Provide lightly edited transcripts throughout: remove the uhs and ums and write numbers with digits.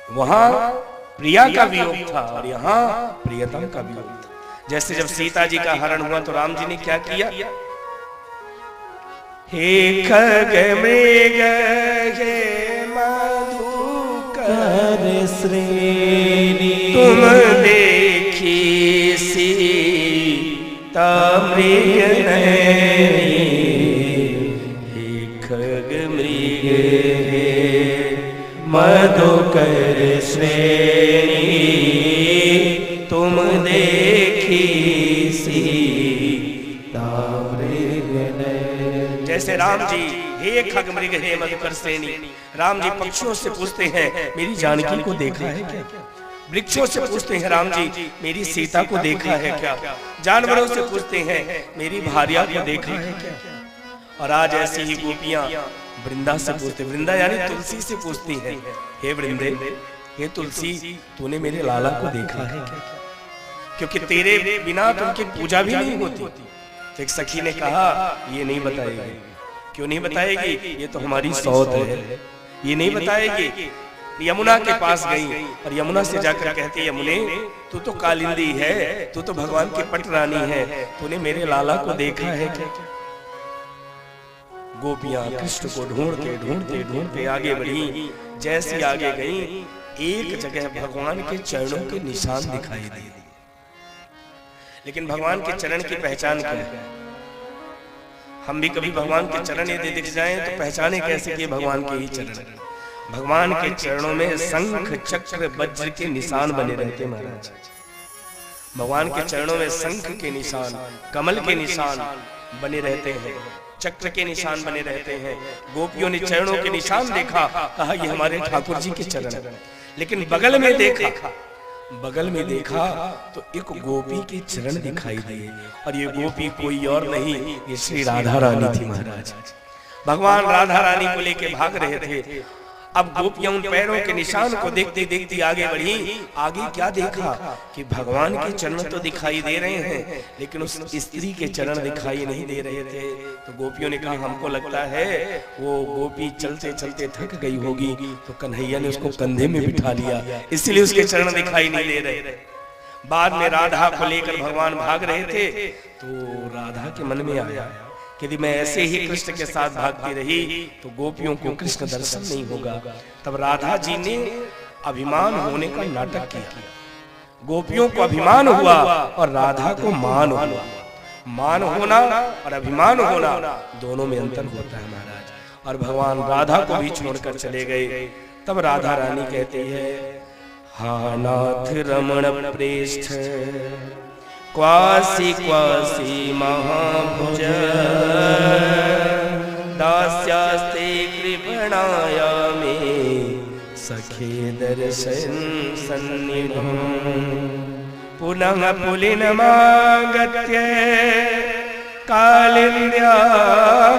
वहां प्रिया का वियोग था और यहाँ प्रियतम का वियोग था। जैसे जब सीता जी का हरण हुआ तो राम जी ने क्या किया? हे खग मृग हे मधुकर श्रेणी तुम देखी सीता मृग नयनी। हे खग मृग हे मधुकर श्रेणी तुम देखी सीता मृग नयनी। जैसे राम जी हे खग मृग हे मधुकर श्रेणी, राम जी पक्षियों से पूछते हैं मेरी जानकी को देखा है क्या? वृक्षों से पूछते हैं राम जी मेरी सीता को देखा है क्या? जानवरों से पूछते हैं मेरी भार्या को देखा है क्या? और आज ऐसी ही गोपियां वृंदा से पूछते, वृंदा यानी तुलसी से पूछती हैं, हे वृंदे हे तुलसी तूने मेरे लाला को देखा है क्या? क्योंकि तेरे बिना तो उनकी पूजा भी नहीं होती। तो एक सखी ने कहा ये नहीं बताएगी। क्यों नहीं बताएगी? ये तो हमारी सौत है, ये नहीं बताएगी। यमुना के पास गई और यमुना से जाकर कहती यमुने तू तो कालिंदी है, तू तो भगवान की पट रानी है, तूने मेरे लाला को देखा है क्या? गोपियां कृष्ण को ढूंढते ढूंढते ढूंढते आगे बढ़ी। जैसी आगे गई एक जगह भगवान के चरणों के निशान दिखाई दिए। लेकिन भगवान के चरण की पहचान क्या है? हम भी कभी भगवान के चरण यदि दिख जाएं तो पहचाने कैसे कि भगवान के ही चरण? भगवान के चरणों में शंख चक्र वज्र के निशान बने रहते महाराज। भगवान के चरणों में शंख के निशान, कमल के निशान बने रहते हैं, चक्र के निशान बने रहते हैं। गोपियों ने चरणों के निशान देखा, कहा ये हमारे ठाकुर जी के चरण। लेकिन बगल में देखा तो एक गोपी के चरण दिखाई दिए और ये गोपी कोई और नहीं, ये श्री राधा रानी थी महाराज। भगवान राधा रानी को लेके भाग रहे थे। अब गोपियां उन पैरों के निशान को देखते देखते आगे बढ़ी। आगे क्या देखा कि भगवान के चरण तो दिखाई दे रहे हैं लेकिन उस स्त्री के चरण दिखाई नहीं दे रहे थे। तो गोपियों ने कहा हमको लगता है वो गोपी चलते चलते थक गई होगी, तो कन्हैया ने उसको कंधे में बिठा लिया, इसलिए उसके चरण दिखाई नहीं दे रहे। बाद में राधा को लेकर भगवान भाग रहे थे तो राधा के मन में आया यदि मैं ऐसे ही कृष्ण के साथ भागती रही तो गोपियों को कृष्ण दर्शन नहीं होगा। तब राधा जी ने अभिमान होने का नाटक किया। गोपियों को अभिमान हुआ और राधा को मान हुआ। मान होना और अभिमान होना दोनों में अंतर होता है महाराज। और भगवान राधा को भी छोड़कर चले गए। तब राधा रानी कहती है हा नाथ रमण प्रेष्ठ क्वासी क्वासी महाभुज दास्यास्ते कृपणाया मे सखे दर्शन सन्निधं पुनः पुलिनमागत्य कालिन्द्या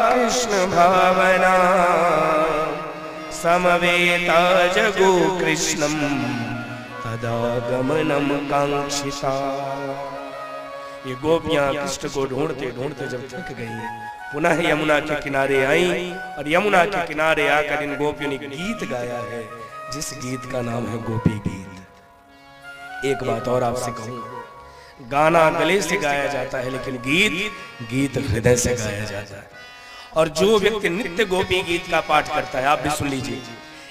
कृष्ण भावना समवेता जगो कृष्णं तदा गमनम कांक्षिता। ये गोपियां कृष्ण को ढूंढते ढूंढते जब थक गई पुनः यमुना के किनारे आई और यमुना के किनारे आकर इन गोपियों ने गीत गाया है जिस गीत का नाम है गोपी गीत। एक बात और आपसे कहूं, गाना गले से गाया जाता है लेकिन गीत हृदय से गाया जाता है। और जो व्यक्ति नित्य गोपी गीत का पाठ करता है, आप भी सुन लीजिए,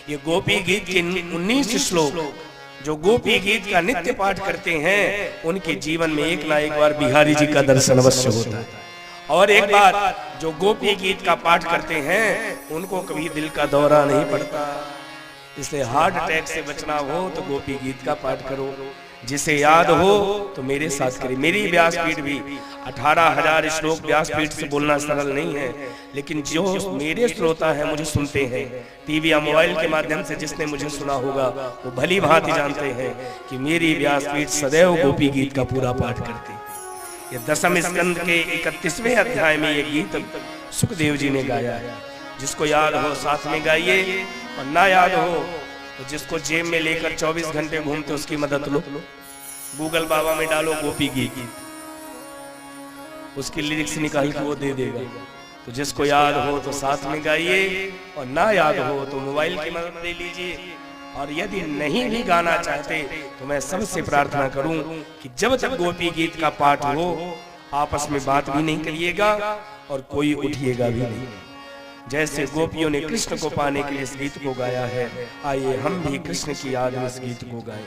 ये गोपी गीत के 19 श्लोक जो गोपी गीत का नित्य पाठ करते हैं उनके जीवन में एक ना एक बार बिहारी जी का दर्शन अवश्य होता है। और एक बात, जो गोपी गीत का पाठ करते हैं उनको कभी दिल का दौरा नहीं पड़ता। इसलिए हार्ट अटैक से बचना हो तो गोपी गीत का पाठ करो। जिसे याद हो तो मेरे साथ करिए। मेरी व्यासपीठ भी 18,000 श्लोक व्यासपीठ से बोलना सरल नहीं है, लेकिन जो मेरे श्रोता हैं मुझे सुनते हैं टीवी या मोबाइल के माध्यम से, जिसने मुझे सुना होगा वो भली भांति जानते हैं कि मेरी व्यासपीठ सदैव गोपी गीत का पूरा पाठ करती। ये 10वें स्कंद के 31वें अध्याय में ये गीत सुखदेव जी ने गाया है। जिसको याद हो साथ में गाइए और ना याद हो तो जिसको जेब में लेकर 24 घंटे घूमते उसकी मदद लो। गूगल बाबा में डालो गोपी गीत, उसकी लिरिक्स निकाल के वो दे देगा। तो जिसको याद हो तो साथ में गाइए और ना याद हो तो मोबाइल की मदद ले लीजिए और यदि नहीं भी गाना चाहते तो मैं सबसे प्रार्थना करूं कि जब तक गोपी गीत का पाठ हो आपस में बात भी नहीं करिएगा और कोई उठिएगा भी नहीं। जैसे गोपियों ने कृष्ण को पाने के लिए इस गीत को गाया है, आइए हम भी कृष्ण की याद में इस गीत को गाएं।